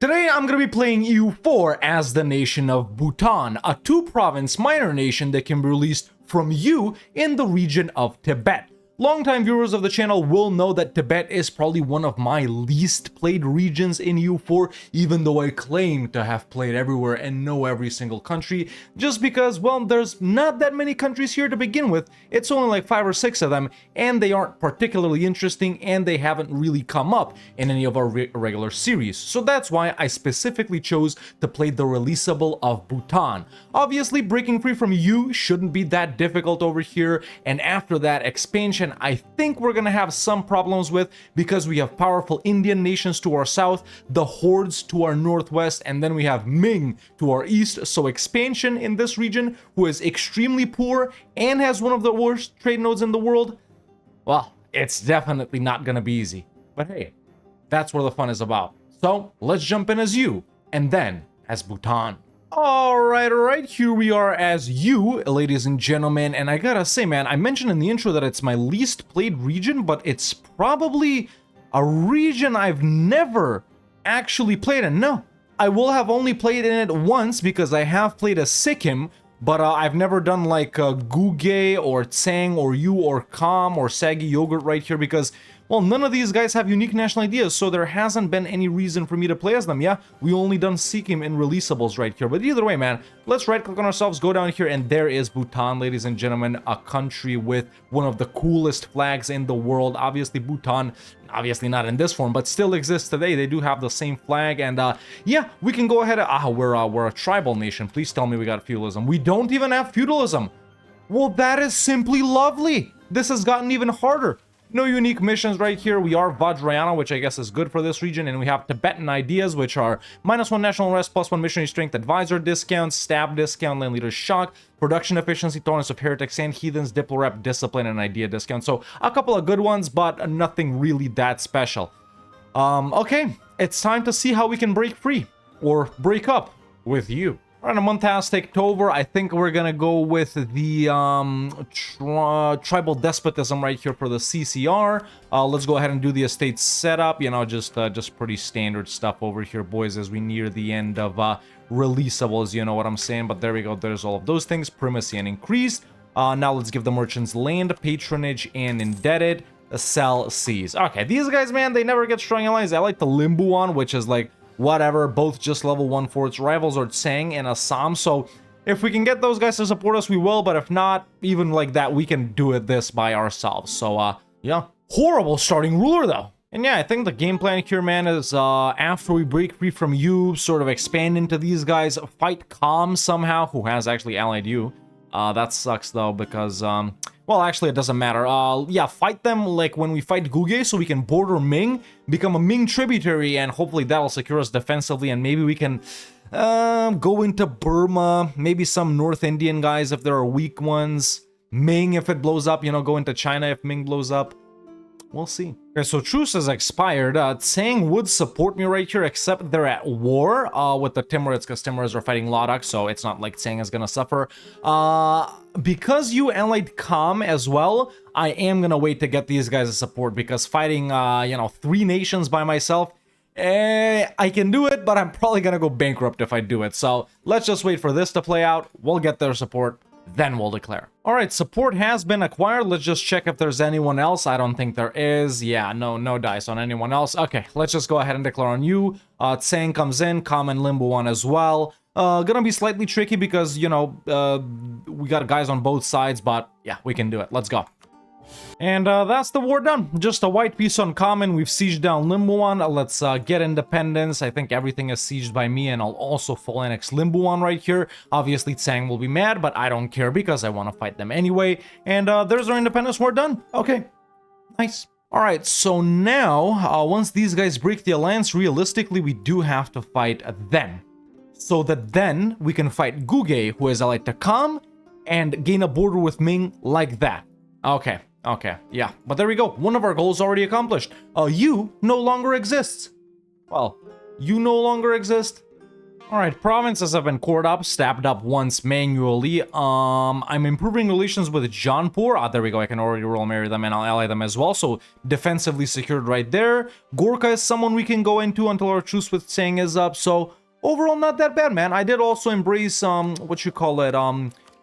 Today I'm going to be playing EU4 as the nation of Bhutan, a two-province minor nation that can be released from EU in the region of Tibet. Longtime viewers of the channel will know that Tibet is probably one of my least played regions in EU4, even though I claim to have played everywhere and know every single country, just because, well, there's not that many countries here to begin with. It's only like 5 or 6 of them, and they aren't particularly interesting, and they haven't really come up in any of our regular series. So that's why I specifically chose to play the releasable of Bhutan. Obviously, breaking free from EU shouldn't be that difficult over here, and after that expansion, I think we're gonna have some problems with, because we have powerful Indian nations to our south, the hordes to our northwest, and then we have Ming to our east. So expansion in this region, who is extremely poor and has one of the worst trade nodes in the world, well, it's definitely not gonna be easy. But hey, that's where the fun is about. So let's jump in as you, and then as Bhutan. Alright, here we are as you, ladies and gentlemen, and I gotta say, man, I mentioned in the intro that it's my least played region, but it's probably a region I've never actually played in. No, I will have only played in it once, because I have played as Sikkim, but I've never done like Guge or Tsang or Yu or Kam or Sagi Yogurt right here, because, well, none of these guys have unique national ideas, so there hasn't been any reason for me to play as them. Yeah, we only done Sikkim in releasables right here, but either way, man, let's right click on ourselves, go down here, and there is Bhutan, ladies and gentlemen, a country with one of the coolest flags in the world. Obviously, Bhutan, obviously not in this form, but still exists today. They do have the same flag, and yeah, we can go ahead. We're a tribal nation. Please tell me we got feudalism. We don't even have feudalism. Well, that is simply lovely. This has gotten even harder. No unique missions right here. We are Vajrayana, which I guess is good for this region, and we have Tibetan ideas, which are -1 national rest, +1 missionary strength, advisor discount, stab discount, land leader shock, production efficiency, tolerance of heretics and heathens, diplorep, discipline, and idea discount. So a couple of good ones, but nothing really that special. Okay, it's time to see how we can break free, or break up, with you. Alright, a month has taken over. I think we're gonna go with the tribal despotism right here for the CCR. Let's go ahead and do the estate setup. You know, just pretty standard stuff over here, boys, as we near the end of releasables. You know what I'm saying? But there we go. There's all of those things. Primacy and increased. Now let's give the merchants land, patronage, and indebted. Sell, seize. Okay, these guys, man, they never get strong allies. I like the Limbuan, which is like whatever, both just level 1 forts. Rivals are Tsang and Assam, so if we can get those guys to support us, we will, but if not, even like that, we can do this by ourselves. So, yeah. Horrible starting ruler, though. And yeah, I think the game plan here, man, is after we break free from you, sort of expand into these guys, fight Kam somehow, who has actually allied you. That sucks, though, because, well, actually, it doesn't matter. Yeah, fight them like when we fight Guge, so we can border Ming, become a Ming tributary, and hopefully that'll secure us defensively, and maybe we can go into Burma, maybe some North Indian guys if there are weak ones. Ming, if it blows up, you know, go into China if Ming blows up. We'll see. Okay, so truce has expired. Tsang would support me right here, except they're at war with the Timurids, because Timurids are fighting Ladakh, so it's not like Tsang is gonna suffer. Because you allied Kam as well, I am gonna wait to get these guys to support, because fighting, you know, 3 nations by myself, I can do it, but I'm probably gonna go bankrupt if I do it. So let's just wait for this to play out. We'll get their support, then we'll declare. All right, support has been acquired. Let's just check if there's anyone else. I don't think there is. Yeah, no dice on anyone else. Okay, let's just go ahead and declare on you. Tsang comes in, Kam and Limbuan as well. Gonna be slightly tricky because, you know, we got guys on both sides, but yeah, we can do it. Let's go. And that's the war done. Just a white piece on common. We've sieged down Limbuan. Let's get independence. I think everything is sieged by me, and I'll also full annex Limbuan right here. Obviously, Tsang will be mad, but I don't care because I want to fight them anyway. And there's our independence war done. Okay, nice. All right, so now, once these guys break the alliance, realistically, we do have to fight them. So that then we can fight Guge, who is allied to Kam, and gain a border with Ming like that. Okay, yeah, but there we go. One of our goals already accomplished. You no longer exists. Well, you no longer exist. Alright, provinces have been cored up, stabbed up once manually. I'm improving relations with Jaunpur. There we go, I can already royal marry them and I'll ally them as well. So defensively secured right there. Gorkha is someone we can go into until our truce with Tsang is up. So overall, not that bad, man. I did also embrace, what you call it,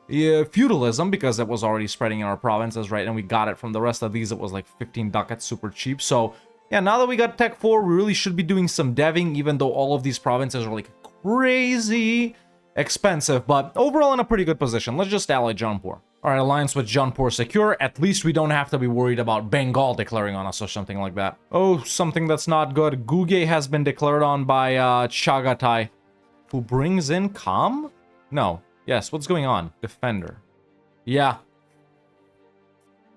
yeah, feudalism, because it was already spreading in our provinces, right? And we got it from the rest of these. It was like 15 ducats, super cheap. So yeah, now that we got Tech 4, we really should be doing some deving, even though all of these provinces are like crazy expensive, but overall in a pretty good position. Let's just ally Jaunpur. Alright, alliance with Jaunpur secure. At least we don't have to be worried about Bengal declaring on us or something like that. Oh, something that's not good. Guge has been declared on by Chagatai, who brings in Kam? No. Yes, what's going on? Defender. Yeah.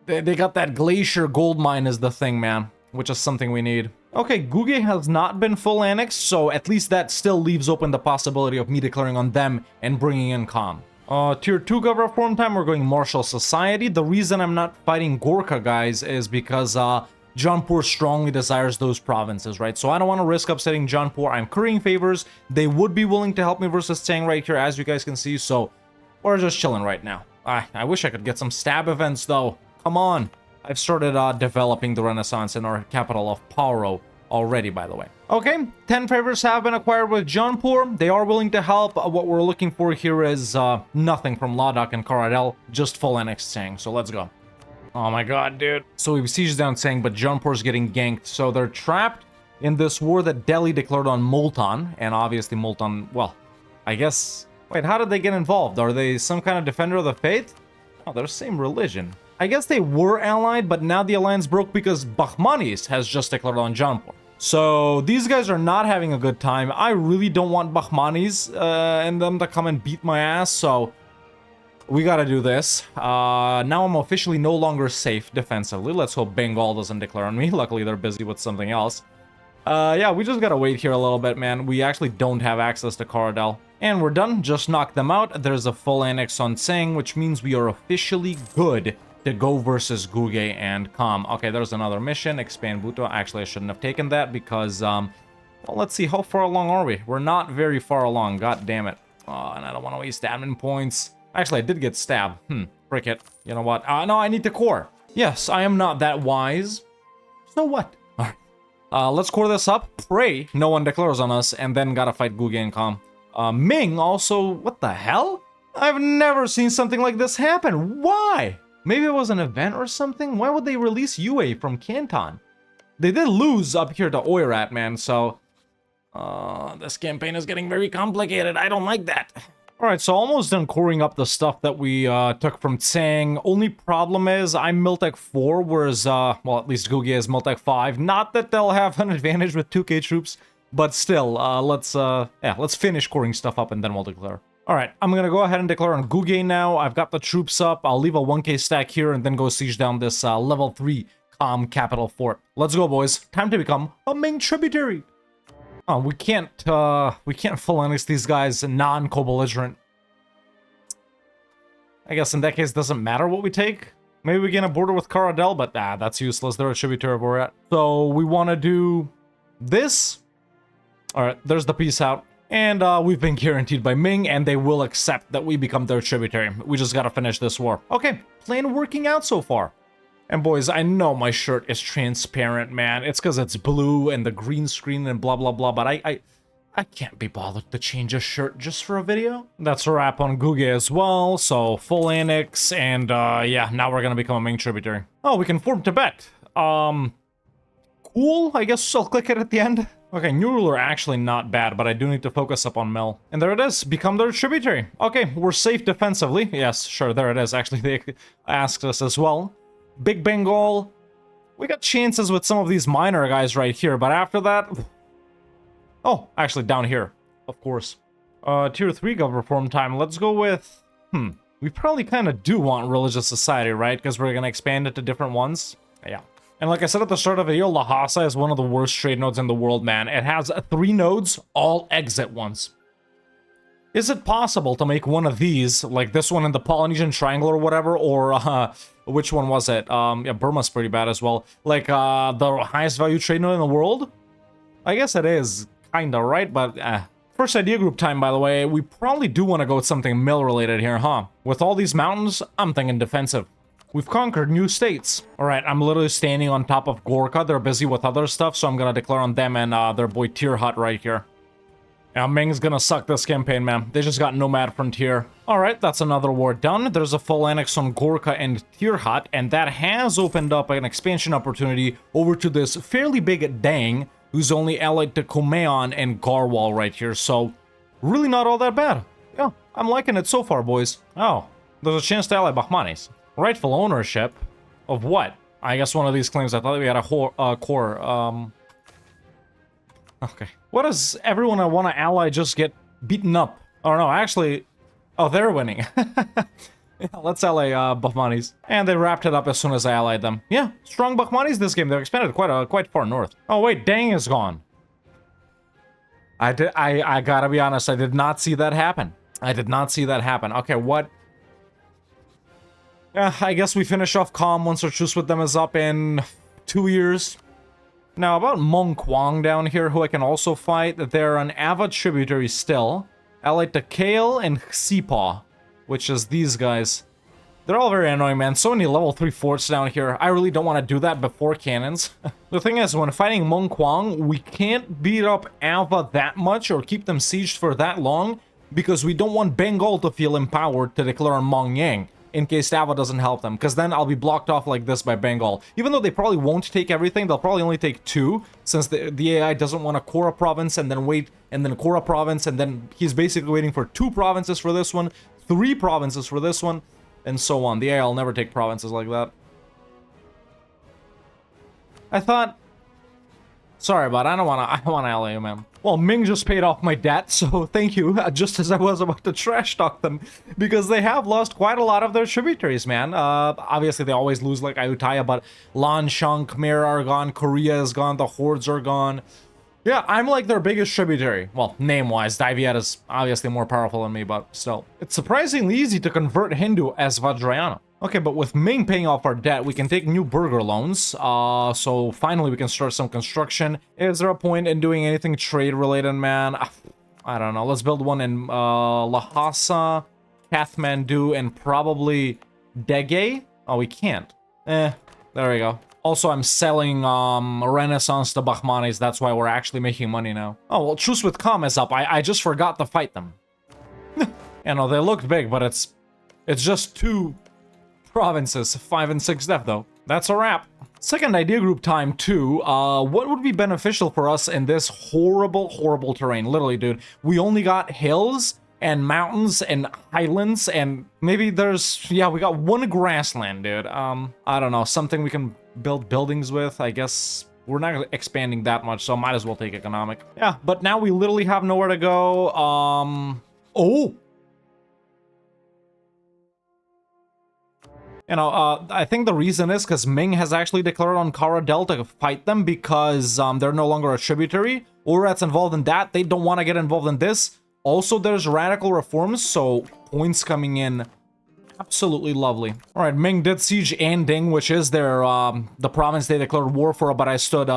They got that glacier gold mine is the thing, man, which is something we need. Okay, Guge has not been full annexed, so at least that still leaves open the possibility of me declaring on them and bringing in Kam. Tier 2 governor form time, we're going Martial Society. The reason I'm not fighting Gorkha, guys, is because Jaunpur strongly desires those provinces, right? So I don't want to risk upsetting Jaunpur. I'm currying favors. They would be willing to help me versus Tsang right here, as you guys can see, so we're just chilling right now. I wish I could get some stab events, though. Come on. I've started developing the Renaissance in our capital of Paro already, by the way. Okay, 10 favors have been acquired with Jaunpur. They are willing to help. What we're looking for here is nothing from Ladakh and Karadel, just full annexed Tsang, so let's go. Oh my god, dude. So we've sieged down Tsang, but Jaunpur's getting ganked, so they're trapped in this war that Delhi declared on Multan, and obviously Multan, well, I guess... Wait, how did they get involved? Are they some kind of defender of the faith? Oh, they're the same religion. I guess they were allied, but now the alliance broke because Bahmanis has just declared on Jaunpur. So these guys are not having a good time. I really don't want Bahmanis and them to come and beat my ass, so we gotta do this. Now I'm officially no longer safe defensively. Let's hope Bengal doesn't declare on me. Luckily, they're busy with something else. Yeah, we just gotta wait here a little bit, man. We actually don't have access to Karadel. And we're done. Just knocked them out. There's a full annex on Tsang, which means we are officially good to go versus Guge and Kam. Okay, there's another mission. Expand Bhutto. Actually, I shouldn't have taken that because, well, let's see. How far along are we? We're not very far along. God damn it. Oh, and I don't want to waste admin points. Actually, I did get stabbed. Frick it. You know what? No, I need to core. Yes, I am not that wise. So what? All right. Let's core this up. Pray no one declares on us, and then gotta fight Guge and Kam. Ming also... What the hell? I've never seen something like this happen. Why? Maybe it was an event or something? Why would they release UA from Canton? They did lose up here to Oirat, man, so... this campaign is getting very complicated. I don't like that. Alright, so almost done coring up the stuff that we took from Tsang. Only problem is I'm Miltech 4, whereas, well, at least Guge is Miltech 5. Not that they'll have an advantage with 2k troops, but still, let's finish coring stuff up and then we'll declare. Alright, I'm gonna go ahead and declare on Guge now. I've got the troops up. I'll leave a 1k stack here and then go siege down this level 3 Kam capital fort. Let's go, boys. Time to become a Ming tributary. Oh, we can't full annex these guys non-co-belligerent. I guess in that case, it doesn't matter what we take. Maybe we get a border with Karadel, but that's useless. They're a tributary of Oirat. So we want to do this. Alright, there's the peace out. And we've been guaranteed by Ming, and they will accept that we become their tributary. We just gotta finish this war. Okay, plan working out so far. And boys, I know my shirt is transparent, man. It's because it's blue and the green screen and blah, blah, blah. But I can't be bothered to change a shirt just for a video. That's a wrap on Guge as well. So full annex. And yeah, now we're going to become a Ming tributary. Oh, we can form Tibet. Cool. I guess I'll click it at the end. Okay, new ruler actually not bad, but I do need to focus up on Mel. And there it is, become their tributary. Okay, we're safe defensively. Yes, sure, there it is. Actually, they asked us as well. Big Bengal. We got chances with some of these minor guys right here, but after that... Oh, actually down here, of course. Tier 3 government form time. Let's go with... We probably kind of do want religious society, right? Because we're going to expand it to different ones. Yeah. And like I said at the start of the video, Lhasa is one of the worst trade nodes in the world, man. It has 3 nodes, all exit ones. Is it possible to make one of these, like this one in the Polynesian Triangle or whatever, or which one was it? Yeah, Burma's pretty bad as well. Like the highest value trade node in the world? I guess it is, kinda, right? But First idea group time, by the way. We probably do want to go with something mill-related here, huh? With all these mountains, I'm thinking defensive. We've conquered new states. All right, I'm literally standing on top of Gorka. They're busy with other stuff, so I'm gonna declare on them and their boy Tier Hut right here. Yeah, Ming's gonna suck this campaign, man. They just got Nomad Frontier. All right, that's another war done. There's a full annex on Gorka and Tier Hut, and that has opened up an expansion opportunity over to this fairly big Dang, who's only allied to Kumeon and Garwal right here, so really not all that bad. Yeah, I'm liking it so far, boys. Oh, there's a chance to ally Bahmanis. Rightful ownership of what? I guess one of these claims. I thought we had a core. Okay. What does everyone I want to ally just get beaten up? Oh no, actually, oh, they're winning. Yeah, let's ally Bahmanis. And they wrapped it up as soon as I allied them. Yeah, strong Bahmanis this game. They've expanded quite far north. Oh wait, Dang is gone. I gotta be honest, I did not see that happen. I did not see that happen. Okay, what? I guess we finish off calm once our truce with them is up in 2 years. Now, about Mong Kwang down here, who I can also fight, they're an Ava tributary still. Allied to Kale and Xipa, which is these guys. They're all very annoying, man. So many level 3 forts down here. I really don't want to do that before cannons. The thing is, when fighting Mong Kwang, we can't beat up Ava that much or keep them sieged for that long because we don't want Bengal to feel empowered to declare on Mong Yang, in case Ava doesn't help them, because then I'll be blocked off like this by Bengal. Even though they probably won't take everything, they'll probably only take 2, since the AI doesn't want a Kora province and then wait, and then Kora province, and then he's basically waiting for 2 provinces for this one, 3 provinces for this one, and so on. The AI will never take provinces like that. I thought... Sorry, but I don't wanna ally you, man. Well, Ming just paid off my debt, so thank you, just as I was about to trash talk them, because they have lost quite a lot of their tributaries, man. Obviously, they always lose, like, Ayutthaya, but Lan Shang, Khmer are gone, Korea is gone, the Hordes are gone. Yeah, I'm like their biggest tributary. Well, name-wise, Daiviet is obviously more powerful than me, but still. It's surprisingly easy to convert Hindu as Vajrayana. Okay, but with Ming paying off our debt, we can take new burger loans. So finally we can start some construction. Is there a point in doing anything trade-related, man? I don't know. Let's build one in Lhasa, Kathmandu, and probably Dege? Oh, we can't. There we go. Also, I'm selling Renaissance to Bahmanis. That's why we're actually making money now. Oh, well, truce with Kham is up. I just forgot to fight them. You know, they looked big, but it's just 2 provinces, 5 and 6 def though. That's a wrap. Second idea group time too. What would be beneficial for us in this horrible terrain? Literally, dude. We only got hills and mountains and highlands and maybe there's, yeah, we got 1 grassland, dude. I don't know, something we can build buildings with. I guess we're not expanding that much, so might as well take economic. Yeah, but now we literally have nowhere to go. Oh! You know, I think the reason is because Ming has actually declared on Kara Delta to fight them because they're no longer a tributary. Urat's involved in that. They don't want to get involved in this. Also, there's radical reforms, so points coming in. Absolutely lovely. All right, Ming did siege Anding, which is their the province they declared war for, but I stood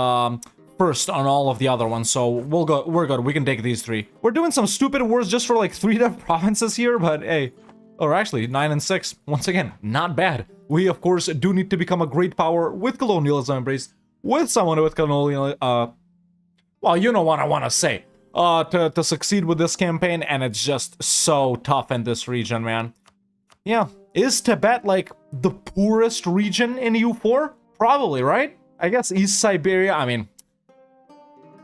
first on all of the other ones, so we're good. We can take these 3. We're doing some stupid wars just for like 3 different provinces here, but hey. Or actually, 9 and 6. Once again, not bad. We, of course, do need to become a great power with colonialism embraced, with someone with colonial, well, you know what I want to say. To succeed with this campaign, and it's just so tough in this region, man. Yeah. Is Tibet, like, the poorest region in EU4? Probably, right? I guess East Siberia, I mean...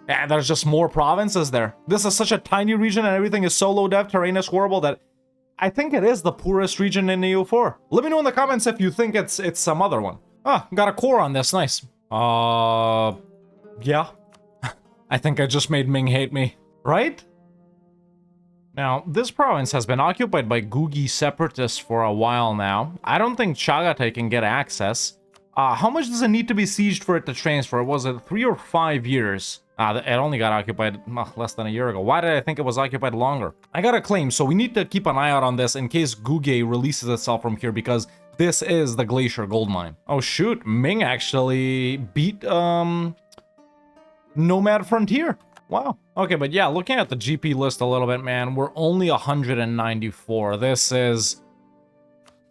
Yeah, there's just more provinces there. This is such a tiny region, and everything is so low depth, terrain is horrible, that... I think it is the poorest region in EU4. Let me know in the comments if you think it's some other one. Ah, got a core on this, nice. Yeah. I think I just made Ming hate me, right? Now, this province has been occupied by Gugi separatists for a while now. I don't think Chagatai can get access. How much does it need to be sieged for it to transfer? Was it 3 or 5 years? It only got occupied less than a year ago. Why did I think it was occupied longer? I got a claim, so we need to keep an eye out on this in case Guge releases itself from here, because this is the Glacier Gold Mine. Oh shoot, Ming actually beat Nomad Frontier. Wow. Okay, but yeah, looking at the GP list a little bit, man, we're only 194. This is...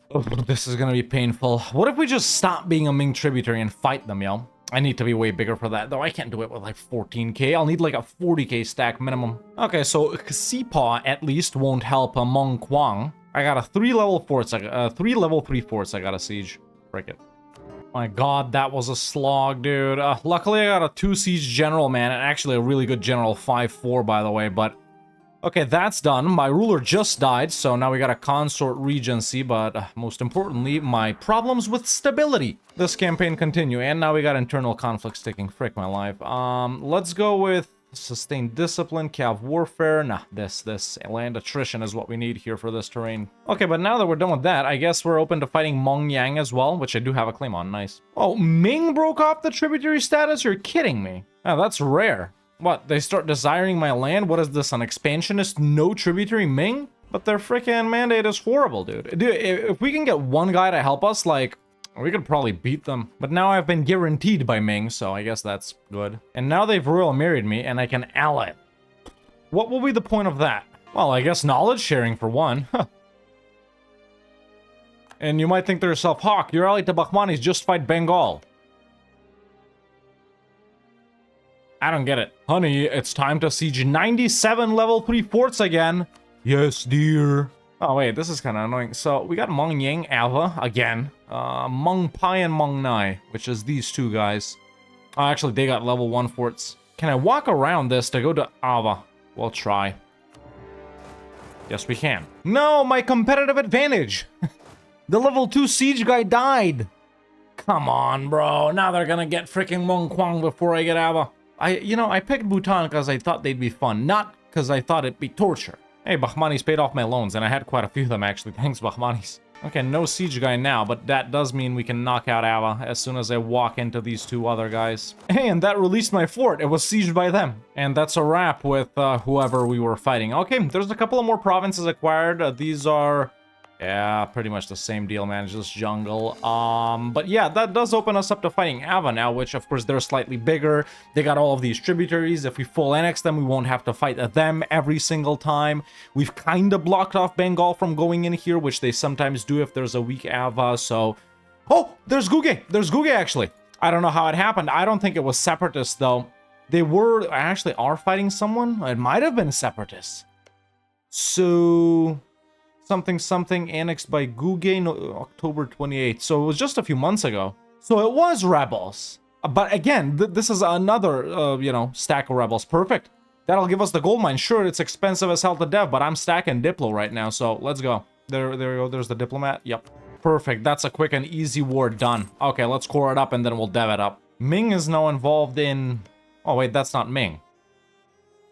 Oh, this is gonna be painful. What if we just stop being a Ming tributary and fight them, yo? I need to be way bigger for that, though. I can't do it with like 14k. I'll need like a 40k stack minimum. Okay, so Xipa at least won't help Mong Quang. I got a 3 level forts, 3 level 3 forts I got a siege. Frick it. My god, that was a slog, dude. Luckily I got a 2 siege general, man, and actually a really good general, 5-4 by the way, but... Okay, that's done. My ruler just died, so now we got a consort regency, but most importantly, my problems with stability. This campaign continue, and now we got internal conflicts taking frick my life. Let's go with sustained discipline, cav warfare. Nah, this land attrition is what we need here for this terrain. Okay, but now that we're done with that, I guess we're open to fighting Mong Yang as well, which I do have a claim on. Nice. Oh, Ming broke off the tributary status? You're kidding me. Oh, that's rare. What, they start desiring my land? What is this, an expansionist no tributary Ming? But their freaking mandate is horrible, dude. Dude, if we can get one guy to help us, like, we could probably beat them. But now I've been guaranteed by Ming, so I guess that's good. And now they've royal married me, and I can ally. What will be the point of that? Well, I guess knowledge sharing for one. And you might think to yourself, Hawk, your ally to Bahmanis just fight Bengal. I don't get it. Honey, it's time to siege 97 level 3 forts again. Yes, dear. Oh, wait, this is kind of annoying. So, we got Mong Yang Ava again. Mong Pai and Mong Nai, which is these two guys. Oh, actually, they got level 1 forts. Can I walk around this to go to Ava? We'll try. Yes, we can. No, my competitive advantage. The level 2 siege guy died. Come on, bro. Now they're gonna get freaking Mong Quang before I get Ava. I picked Bhutan because I thought they'd be fun, not because I thought it'd be torture. Hey, Bahmanis paid off my loans, and I had quite a few of them, actually. Thanks, Bahmanis. Okay, no siege guy now, but that does mean we can knock out Ava as soon as I walk into these two other guys. Hey, and that released my fort. It was sieged by them. And that's a wrap with whoever we were fighting. Okay, there's a couple of more provinces acquired. These are... Yeah, pretty much the same deal, man. Just jungle. But yeah, that does open us up to fighting Ava now, which of course they're slightly bigger. They got all of these tributaries. If we full annex them, we won't have to fight them every single time. We've kind of blocked off Bengal from going in here, which they sometimes do if there's a weak Ava, so... Oh, there's Guge! There's Guge, actually! I don't know how it happened. I don't think it was separatists, though. They actually are fighting someone? It might have been separatists. So... something annexed by Guge, no, October 28th. So it was just a few months ago. So it was rebels. But again, this is another, stack of rebels. Perfect. That'll give us the gold mine. Sure, it's expensive as hell to dev, but I'm stacking Diplo right now. So let's go. There we go. There's the diplomat. Yep. Perfect. That's a quick and easy war done. Okay, let's core it up and then we'll dev it up. Ming is now involved in... Oh, wait, that's not Ming.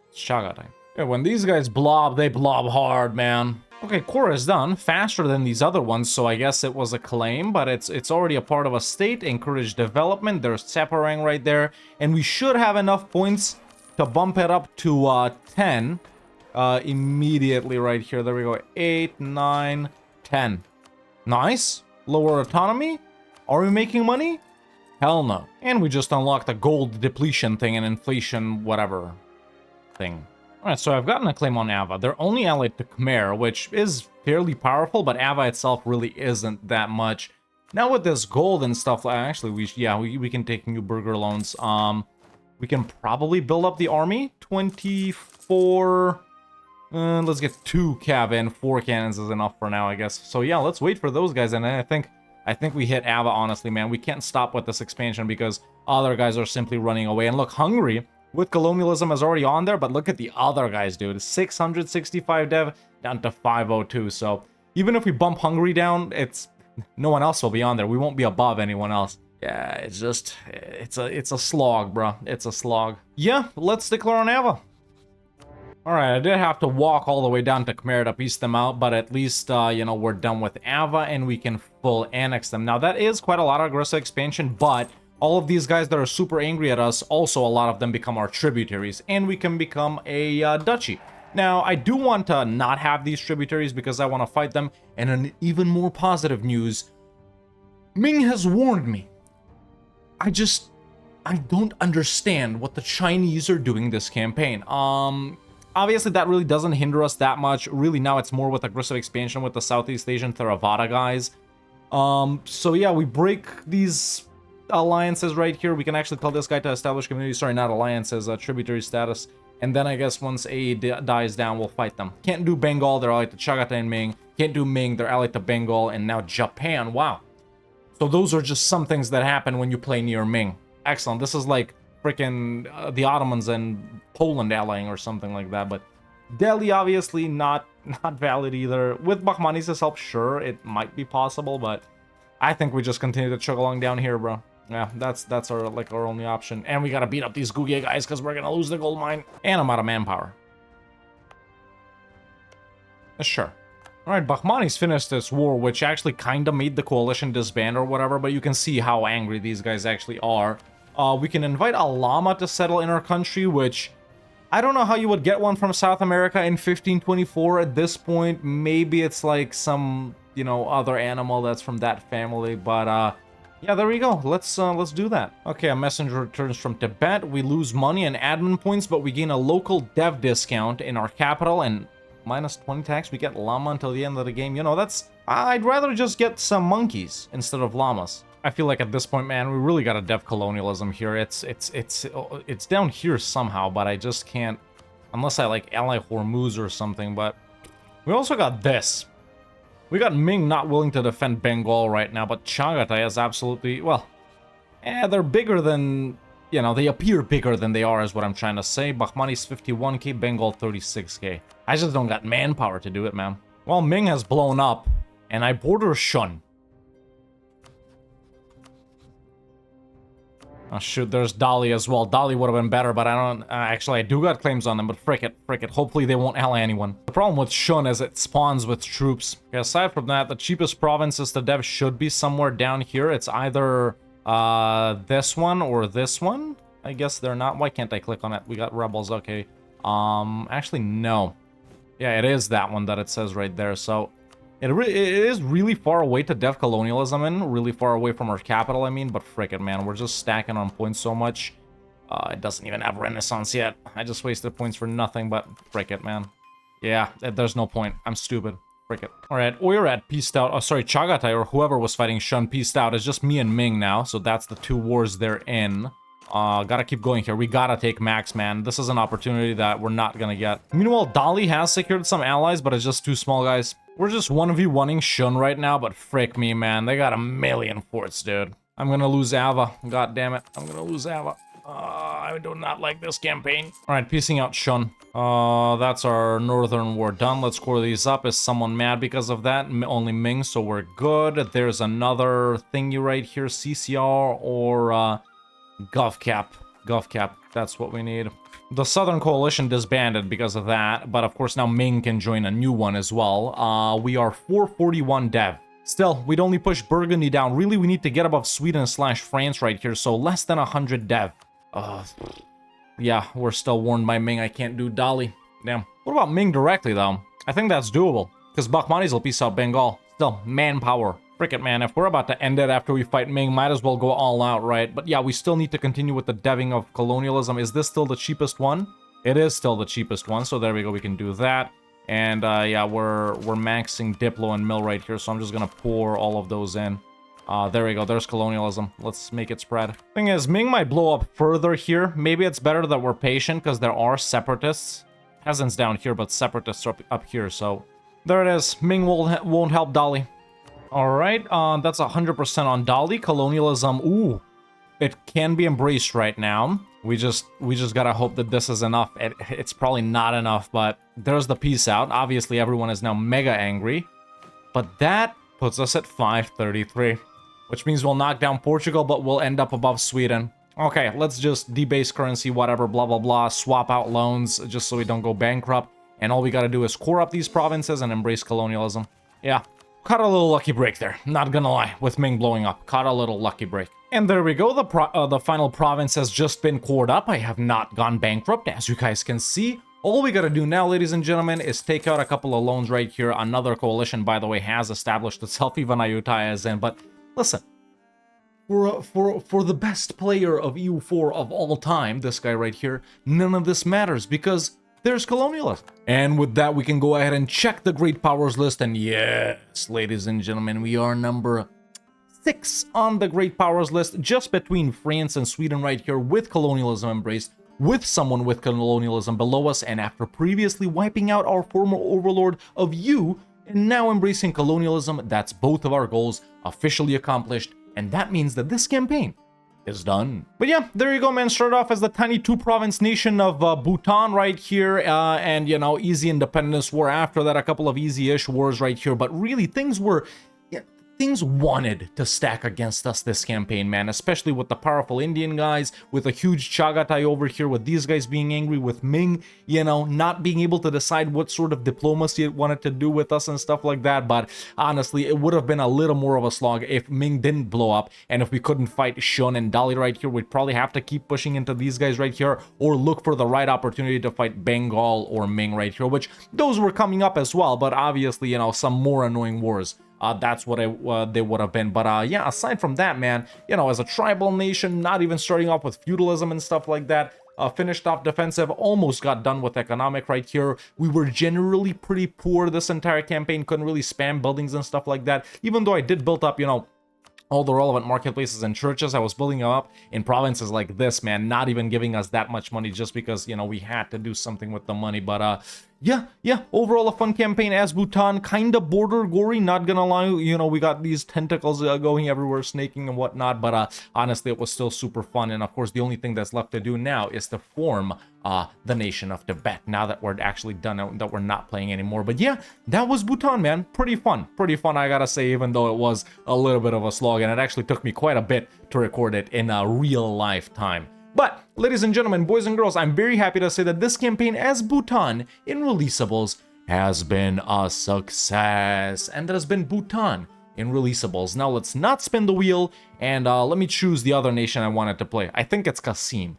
It's Chagatai. Yeah, when these guys blob, they blob hard, man. Okay, core is done, faster than these other ones, so I guess it was a claim, but it's already a part of a state. Encourage development, there's Tseparang right there, and we should have enough points to bump it up to 10 immediately right here. There we go, 8, 9, 10. Nice. Lower autonomy. Are we making money? Hell no. And we just unlocked a gold depletion thing and inflation whatever thing. Alright, so I've gotten a claim on Ava. They're only allied to Khmer, which is fairly powerful, but Ava itself really isn't that much. Now with this gold and stuff, actually, we can take new burger loans. We can probably build up the army. 24... let's get 2 cav in. 4 cannons is enough for now, I guess. So yeah, let's wait for those guys, and then I think we hit Ava, honestly, man. We can't stop with this expansion because other guys are simply running away. And look, Hungary... with colonialism is already on there, but look at the other guys, dude. 665 dev down to 502. So even if we bump Hungary down, no one else will be on there. We won't be above anyone else. Yeah, it's just it's a slog, bro. It's a slog. Yeah, let's declare on Ava. All right, I did have to walk all the way down to Khmer to piece them out, but at least we're done with Ava and we can full annex them. Now that is quite a lot of aggressive expansion, but all of these guys that are super angry at us, also a lot of them become our tributaries, and we can become a duchy. Now, I do want to not have these tributaries because I want to fight them, and an even more positive news, Ming has warned me. I don't understand what the Chinese are doing this campaign. Obviously that really doesn't hinder us that much. Really now it's more with aggressive expansion with the Southeast Asian Theravada guys. So yeah, we break these alliances right here. We can actually tell this guy to establish community, sorry, not alliances, tributary status. And then I guess once A dies down, we'll fight them. Can't do Bengal, they're allied to Chagatai and Ming. Can't do Ming, they're allied to Bengal, and now Japan, wow. So those are just some things that happen when you play near Ming. Excellent, this is like freaking the Ottomans and Poland allying or something like that, but Delhi obviously not valid either. With Bahmanis' help, sure, it might be possible, but I think we just continue to chug along down here, bro. Yeah, that's our only option. And we gotta beat up these Gugia guys because we're gonna lose the gold mine. And I'm out of manpower. Sure. Alright, Bahmanis finished this war, which actually kinda made the coalition disband or whatever, but you can see how angry these guys actually are. We can invite a llama to settle in our country, which I don't know how you would get one from South America in 1524 at this point. Maybe it's like some, you know, other animal that's from that family, but yeah, there we go. Let's do that. Okay, a messenger returns from Tibet. We lose money and admin points, but we gain a local dev discount in our capital and minus 20 tax. We get llama until the end of the game. You know, that's... I'd rather just get some monkeys instead of llamas. I feel like at this point, man, we really got a dev colonialism here. It's down here somehow, but I just can't... Unless I, like, ally Hormuz or something, but... We also got this. We got Ming not willing to defend Bengal right now, but Chagatai is absolutely... Well, they're bigger than... You know, they appear bigger than they are, is what I'm trying to say. Bahmani's 51k, Bengal 36k. I just don't got manpower to do it, man. Well, Ming has blown up, and I border Shun. Oh shoot, there's Dali as well. Dali would have been better, but I don't... actually, I do got claims on them, but frick it. Hopefully they won't ally anyone. The problem with Shun is it spawns with troops. Okay, aside from that, the cheapest provinces to dev should be somewhere down here. It's either this one or this one. I guess they're not. Why can't I click on it? We got rebels, okay. Actually, no. Yeah, it is that one that it says right there, so... It is really far away to dev colonialism and really far away from our capital, I mean, but frick it, man. We're just stacking on points so much. It doesn't even have Renaissance yet. I just wasted points for nothing, but frick it, man. Yeah, there's no point. I'm stupid. Frick it. Alright, Oirat peaced out. Oh, sorry, Chagatai or whoever was fighting Shun peaced out. It's just me and Ming now, so that's the two wars they're in. Gotta keep going here. We gotta take Max, man. This is an opportunity that we're not gonna get. Meanwhile, Dali has secured some allies, but it's just too small, guys. We're just 1v1ing Shun right now, but frick me, man. They got a million forts, dude. I'm gonna lose Ava. God damn it. I'm gonna lose Ava. I do not like this campaign. Alright, piecing out Shun. That's our northern war done. Let's score these up. Is someone mad because of that? Only Ming, so we're good. There's another thingy right here. CCR or GovCap. GovCap. That's what we need. The Southern Coalition disbanded because of that, but of course now Ming can join a new one as well. We are 441 dev. Still, we'd only push Burgundy down. Really, we need to get above Sweden/France right here, so less than 100 dev. Yeah, we're still warned by Ming. I can't do Dali. Damn. What about Ming directly, though? I think that's doable, because Bahmanis will piece out Bengal. Still, manpower. Frick it, man. If we're about to end it after we fight Ming, might as well go all out, right? But yeah, we still need to continue with the deving of colonialism. Is this still the cheapest one? It is still the cheapest one, so there we go. We can do that. And yeah, we're maxing Diplo and Mill right here, so I'm just gonna pour all of those in. There we go. There's colonialism. Let's make it spread. Thing is, Ming might blow up further here. Maybe it's better that we're patient, because there are separatists. Peasants down here, but separatists up here, so... There it is. Ming won't help Dali. Alright, that's 100% on Dali. Colonialism, ooh, it can be embraced right now. We just gotta hope that this is enough. It's probably not enough, but there's the peace out. Obviously, everyone is now mega angry. But that puts us at 533, which means we'll knock down Portugal, but we'll end up above Sweden. Okay, let's just debase currency, whatever, blah, blah, blah, swap out loans just so we don't go bankrupt. And all we gotta do is core up these provinces and embrace colonialism. Yeah. Caught a little lucky break there, not gonna lie, with Ming blowing up. Caught a little lucky break. And there we go, the final province has just been cored up. I have not gone bankrupt, as you guys can see. All we gotta do now, ladies and gentlemen, is take out a couple of loans right here. Another coalition, by the way, has established itself, even Ayutthaya is in. But listen, for the best player of EU4 of all time, this guy right here, none of this matters because there's colonialism. And with that, we can go ahead and check the great powers list. And yes, ladies and gentlemen, we are number 6 on the great powers list, just between France and Sweden right here, with colonialism embraced, with someone with colonialism below us, and after previously wiping out our former overlord of EU, and now embracing colonialism. That's both of our goals officially accomplished, and that means that this campaign is done. But yeah, there you go, man. Started off as the tiny 2-province nation of Bhutan right here, and, you know, easy independence war. After that, a couple of easy-ish wars right here, but really things were... Things wanted to stack against us this campaign, man, especially with the powerful Indian guys, with a huge Chagatai over here, with these guys being angry, with Ming, you know, not being able to decide what sort of diplomacy it wanted to do with us and stuff like that. But honestly, it would have been a little more of a slog if Ming didn't blow up, and if we couldn't fight Shun and Dali right here. We'd probably have to keep pushing into these guys right here, or look for the right opportunity to fight Bengal or Ming right here, which those were coming up as well, but obviously, you know, some more annoying wars. That's what they would have been. But yeah, aside from that, man, you know, as a tribal nation, not even starting off with feudalism and stuff like that, finished off defensive, almost got done with economic right here. We were generally pretty poor this entire campaign, couldn't really spam buildings and stuff like that, even though I did build up, you know, all the relevant marketplaces and churches. I was building them up in provinces like this, man, not even giving us that much money just because, you know, we had to do something with the money. But yeah, overall a fun campaign as Bhutan, kind of border gory, not gonna lie. You know, we got these tentacles going everywhere, snaking and whatnot, but honestly, it was still super fun. And of course, the only thing that's left to do now is to form the nation of Tibet, now that we're actually done, that we're not playing anymore. But yeah, that was Bhutan, man. Pretty fun, I gotta say, even though it was a little bit of a slog, and it actually took me quite a bit to record it in a real life time. But, ladies and gentlemen, boys and girls, I'm very happy to say that this campaign as Bhutan in Releasables has been a success. And that has been Bhutan in Releasables. Now let's not spin the wheel, and let me choose the other nation I wanted to play. I think it's Qasim.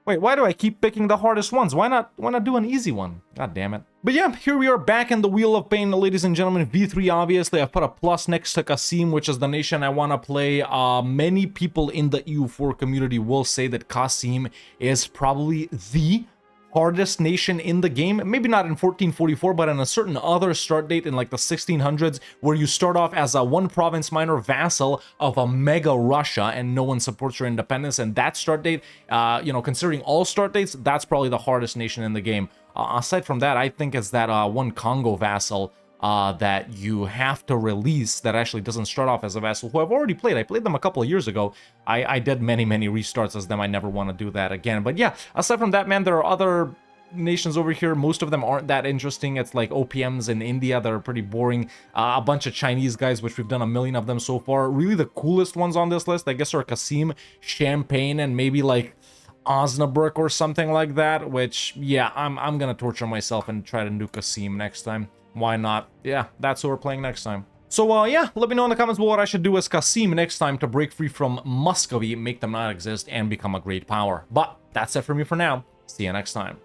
Wait, why do I keep picking the hardest ones? Why not do an easy one? God damn it. But yeah, here we are back in the Wheel of Pain, ladies and gentlemen. V3, obviously. I've put a plus next to Qasim, which is the nation I want to play. Many people in the EU4 community will say that Qasim is probably the hardest nation in the game. Maybe not in 1444, but in a certain other start date in like the 1600s, where you start off as a 1-province minor vassal of a mega Russia and no one supports your independence. And that start date, you know, considering all start dates, that's probably the hardest nation in the game. Aside from that, I think it's that one Congo vassal that you have to release that actually doesn't start off as a vassal, who I've already played. I played them a couple of years ago. I did many restarts as them. I never want to do that again. But yeah, aside from that, man, there are other nations over here. Most of them aren't that interesting. It's like OPMs in India that are pretty boring. A bunch of Chinese guys, which we've done a million of them so far. Really the coolest ones on this list, I guess, are Qasim, Champagne, and maybe like Osnabrück or something like that, which, yeah, I'm gonna torture myself and try to nuke Qasim next time. Why not? Yeah, that's who we're playing next time. So, yeah, let me know in the comments below what I should do as Qasim next time to break free from Muscovy, make them not exist, and become a great power. But that's it for me for now. See you next time.